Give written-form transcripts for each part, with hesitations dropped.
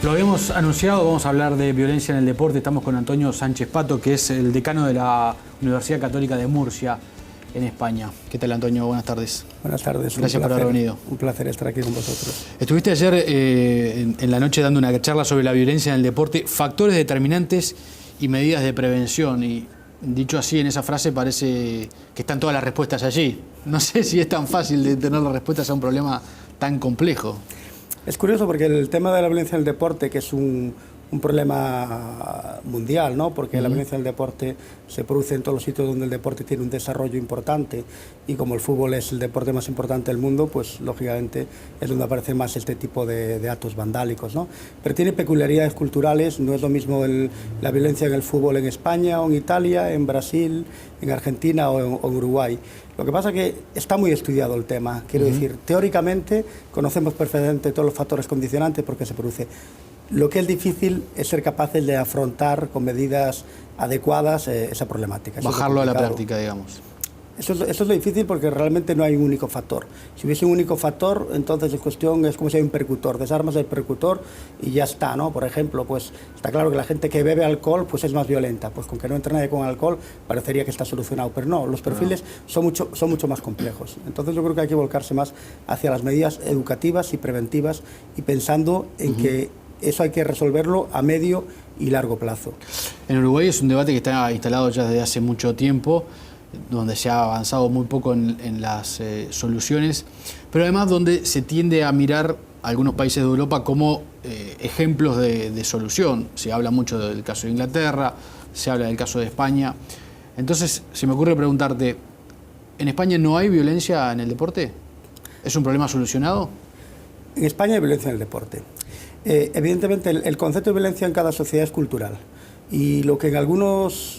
Lo habíamos anunciado, vamos a hablar de violencia en el deporte. Estamos con Antonio Sánchez Pato, que es el decano de la Universidad Católica de Murcia, en España. ¿Qué tal, Antonio? Buenas tardes. Buenas tardes. Gracias por haber venido. Un placer estar aquí con vosotros. Estuviste ayer en la noche dando una charla sobre la violencia en el deporte, factores determinantes y medidas de prevención. Y dicho así, en esa frase parece que están todas las respuestas allí. No sé si es tan fácil de tener las respuestas a un problema tan complejo. Es curioso porque el tema de la violencia en el deporte, que es un problema mundial, ¿no? Porque la violencia en el deporte se produce en todos los sitios donde el deporte tiene un desarrollo importante, y como el fútbol es el deporte más importante del mundo, pues lógicamente es donde aparece más este tipo de actos vandálicos, ¿no? Pero tiene peculiaridades culturales. No es lo mismo la violencia en el fútbol en España o en Italia, en Brasil, en Argentina o en Uruguay. Lo que pasa es que está muy estudiado el tema. Quiero decir, teóricamente conocemos perfectamente todos los factores condicionantes por qué se produce. Lo que es difícil es ser capaces de afrontar con medidas adecuadas esa problemática. Bajarlo a la práctica, digamos. Eso es lo difícil, porque realmente no hay un único factor. Si hubiese un único factor, entonces la cuestión es como si hay un percutor. Desarmas el percutor y ya está, ¿no? Por ejemplo, pues está claro que la gente que bebe alcohol pues es más violenta. Pues con que no entre nadie con alcohol parecería que está solucionado. Pero no, los perfiles son mucho más complejos. Entonces yo creo que hay que volcarse más hacia las medidas educativas y preventivas, y pensando en que eso hay que resolverlo a medio y largo plazo. En Uruguay es un debate que está instalado ya desde hace mucho tiempo, donde se ha avanzado muy poco en las soluciones, pero además donde se tiende a mirar a algunos países de Europa como ejemplos de solución. Se habla mucho del caso de Inglaterra, se habla del caso de España. Entonces se me ocurre preguntarte, ¿en España no hay violencia en el deporte? ¿Es un problema solucionado? En España hay violencia en el deporte. Evidentemente el concepto de violencia en cada sociedad es cultural. Y lo que en algunos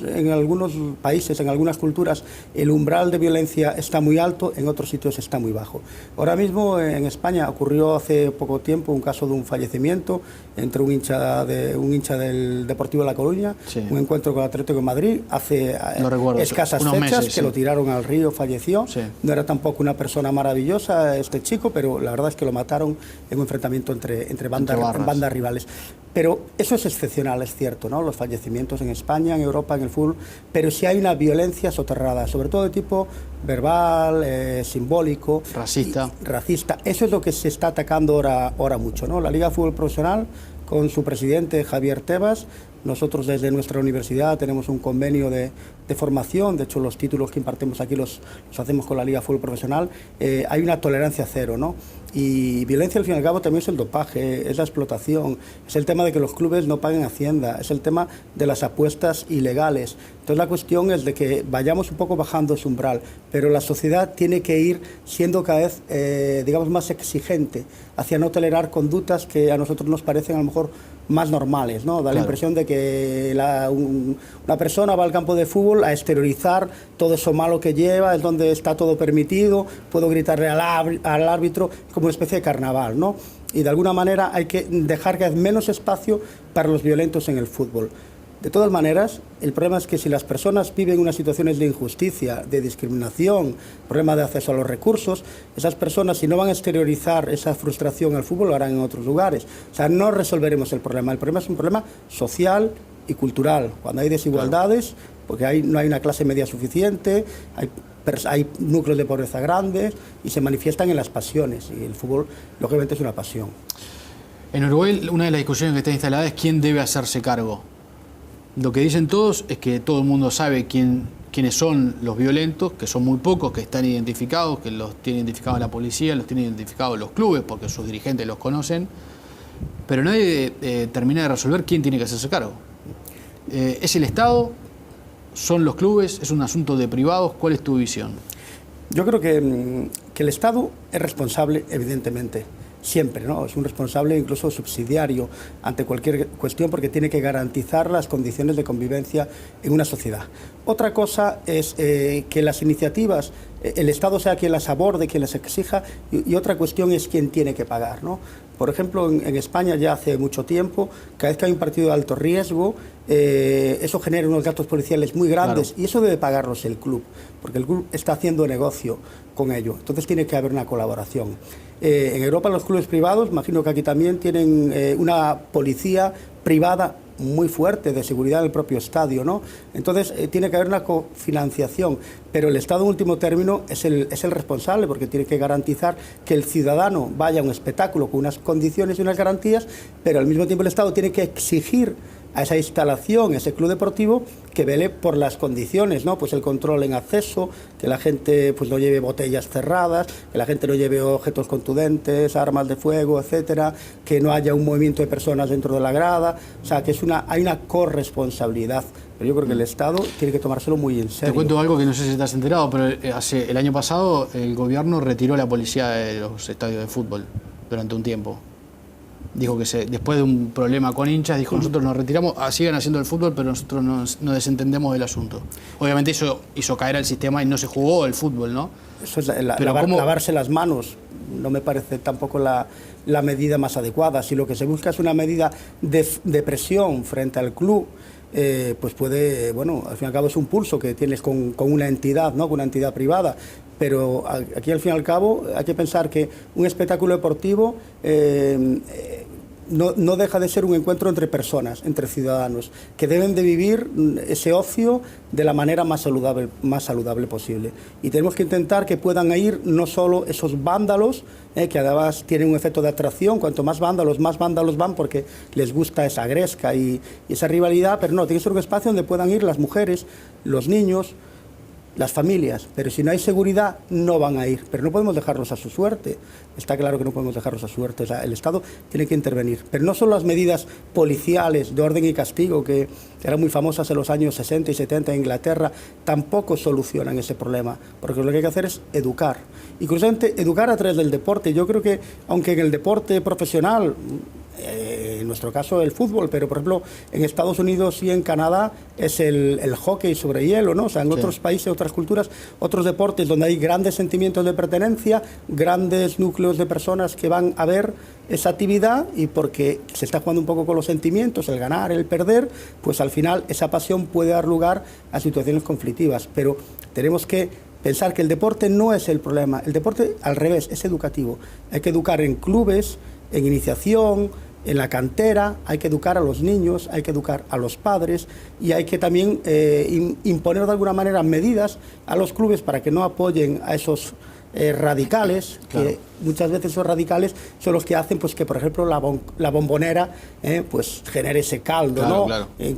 países, en algunas culturas, el umbral de violencia está muy alto, en otros sitios está muy bajo. Ahora mismo en España ocurrió hace poco tiempo un caso de un fallecimiento entre un hincha del Deportivo de La Coruña, un encuentro con el Atlético de Madrid, hace escasas fechas, que lo tiraron al río, falleció. No era tampoco una persona maravillosa este chico, pero la verdad es que lo mataron en un enfrentamiento entre bandas rivales. Pero eso es excepcional, es cierto, ¿no? Los fallecimientos en España, en Europa, en el fútbol, pero sí hay una violencia soterrada, sobre todo de tipo verbal, simbólico, racista. Eso es lo que se está atacando ahora mucho, ¿no? La Liga de Fútbol Profesional, con su presidente Javier Tebas, nosotros desde nuestra universidad tenemos un convenio de formación. De hecho, los títulos que impartimos aquí los hacemos con la Liga de Fútbol Profesional. Hay una tolerancia cero, ¿no? Y violencia, al fin y al cabo, también es el dopaje, es la explotación, es el tema de que los clubes no paguen Hacienda, es el tema de las apuestas ilegales. Entonces la cuestión es de que vayamos un poco bajando ese umbral, pero la sociedad tiene que ir siendo cada vez, digamos, más exigente hacia no tolerar conductas que a nosotros nos parecen a lo mejor más normales, ¿no? Da la impresión de que una persona va al campo de fútbol a exteriorizar todo eso malo que lleva, es donde está todo permitido, puedo gritarle al árbitro, como una especie de carnaval, ¿no? Y de alguna manera hay que dejar cada vez menos espacio para los violentos en el fútbol. De todas maneras, el problema es que si las personas viven unas situaciones de injusticia, de discriminación, problema de acceso a los recursos, esas personas, si no van a exteriorizar esa frustración al fútbol, lo harán en otros lugares. O sea, no resolveremos el problema. El problema es un problema social y cultural. Cuando hay desigualdades, porque no hay una clase media suficiente, hay núcleos de pobreza grandes y se manifiestan en las pasiones. Y el fútbol, lógicamente, es una pasión. En Uruguay, una de las discusiones que está instalada es quién debe hacerse cargo. Lo que dicen todos es que todo el mundo sabe quiénes son los violentos, que son muy pocos, que están identificados, que los tiene identificados la policía, los tiene identificados los clubes, porque sus dirigentes los conocen, pero nadie termina de resolver quién tiene que hacerse cargo. ¿Es el Estado? ¿Son los clubes? ¿Es un asunto de privados? ¿Cuál es tu visión? Yo creo que el Estado es responsable, evidentemente. Siempre, ¿no? Es un responsable incluso subsidiario ante cualquier cuestión, porque tiene que garantizar las condiciones de convivencia en una sociedad. Otra cosa es que las iniciativas, el Estado sea quien las aborde, quien las exija, y otra cuestión es quién tiene que pagar, ¿no? Por ejemplo, en España ya hace mucho tiempo, cada vez que hay un partido de alto riesgo, eso genera unos gastos policiales muy grandes, y eso debe pagarlos el club, porque el club está haciendo negocio con ello. Entonces tiene que haber una colaboración. En Europa los clubes privados, imagino que aquí también tienen una policía privada muy fuerte de seguridad en el propio estadio, ¿no? Entonces tiene que haber una cofinanciación, pero el Estado en último término es el responsable, porque tiene que garantizar que el ciudadano vaya a un espectáculo con unas condiciones y unas garantías, pero al mismo tiempo el Estado tiene que exigir a esa instalación, ese club deportivo, que vele por las condiciones, ¿no? Pues el control en acceso, que la gente pues no lleve botellas cerradas, que la gente no lleve objetos contundentes, armas de fuego, etcétera, que no haya un movimiento de personas dentro de la grada, o sea, que hay una corresponsabilidad. Pero yo creo que el Estado tiene que tomárselo muy en serio. Te cuento algo que no sé si te has enterado, pero el año pasado el gobierno retiró la policía de los estadios de fútbol durante un tiempo. Dijo que después de un problema con hinchas, dijo, nosotros nos retiramos, sigan haciendo el fútbol, pero nosotros nos desentendemos del asunto. Obviamente eso hizo caer al sistema y no se jugó el fútbol, ¿no? Eso es lavarse las manos. No me parece tampoco la medida más adecuada. Si lo que se busca es una medida de presión frente al club, pues puede, bueno, al fin y al cabo es un pulso que tienes con una entidad, ¿no? Con una entidad privada. Pero aquí al fin y al cabo hay que pensar que un espectáculo deportivo no deja de ser un encuentro entre personas, entre ciudadanos, que deben de vivir ese ocio de la manera más saludable posible. Y tenemos que intentar que puedan ir no solo esos vándalos, que además tienen un efecto de atracción, cuanto más vándalos van porque les gusta esa gresca y esa rivalidad, pero no, tiene que ser un espacio donde puedan ir las mujeres, los niños, las familias, pero si no hay seguridad no van a ir, pero no podemos dejarlos a su suerte, está claro que no podemos dejarlos a su suerte, o sea, el Estado tiene que intervenir, pero no son las medidas policiales de orden y castigo que eran muy famosas en los años 60 y 70 en Inglaterra, tampoco solucionan ese problema, porque lo que hay que hacer es educar, y curiosamente educar a través del deporte. Yo creo que aunque en el deporte profesional, en nuestro caso el fútbol, pero por ejemplo en Estados Unidos y en Canadá es el hockey sobre hielo, ¿no? O sea, en otros países, otras culturas, otros deportes donde hay grandes sentimientos de pertenencia, grandes núcleos de personas que van a ver esa actividad, y porque se está jugando un poco con los sentimientos, el ganar, el perder, pues al final esa pasión puede dar lugar a situaciones conflictivas, pero tenemos que pensar que el deporte no es el problema, el deporte al revés, es educativo, hay que educar en clubes, en iniciación, en la cantera, hay que educar a los niños, hay que educar a los padres, y hay que también imponer de alguna manera medidas a los clubes para que no apoyen a esos radicales, claro, que muchas veces esos radicales son los que hacen pues que por ejemplo la bombonera pues genere ese caldo, claro, ¿no? Claro. En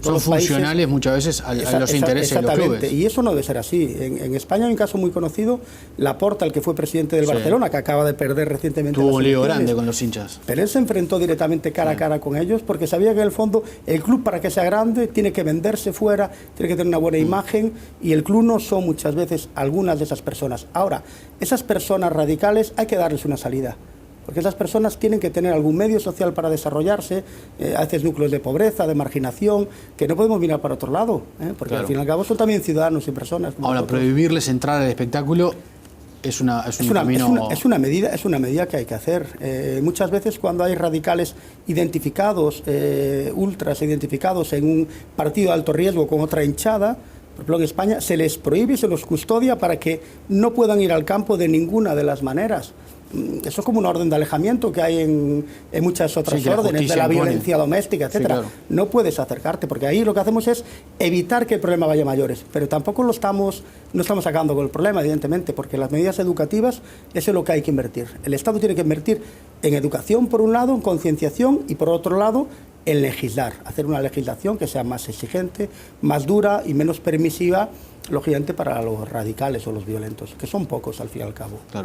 todos son los funcionales países, muchas veces a los intereses de los clubes. Y eso no debe ser así. En España hay un caso muy conocido, Laporta, el que fue presidente del Barcelona, que acaba de perder recientemente. Tuvo un lío grande con los hinchas. Pero él se enfrentó directamente cara a cara con ellos, porque sabía que en el fondo el club, para que sea grande, tiene que venderse fuera, tiene que tener una buena imagen, y el club no son muchas veces algunas de esas personas. Ahora, esas personas radicales hay que darles una salida, porque esas personas tienen que tener algún medio social para desarrollarse, a veces núcleos de pobreza, de marginación, que no podemos mirar para otro lado, porque claro, al fin y al cabo son también ciudadanos y personas. Ahora, nosotros. Prohibirles entrar al espectáculo es una medida que hay que hacer. Muchas veces cuando hay radicales identificados, ultras identificados en un partido de alto riesgo con otra hinchada, por ejemplo en España, se les prohíbe y se los custodia para que no puedan ir al campo de ninguna de las maneras. Eso es como una orden de alejamiento que hay en muchas otras órdenes de la violencia doméstica, etcétera. Sí, claro. No puedes acercarte, porque ahí lo que hacemos es evitar que el problema vaya a mayores, pero tampoco no estamos acabando con el problema, evidentemente, porque las medidas educativas, eso es lo que hay que invertir. El Estado tiene que invertir en educación por un lado, en concienciación, y por otro lado en legislar, hacer una legislación que sea más exigente, más dura y menos permisiva, lógicamente, para los radicales o los violentos, que son pocos al fin y al cabo. Claro.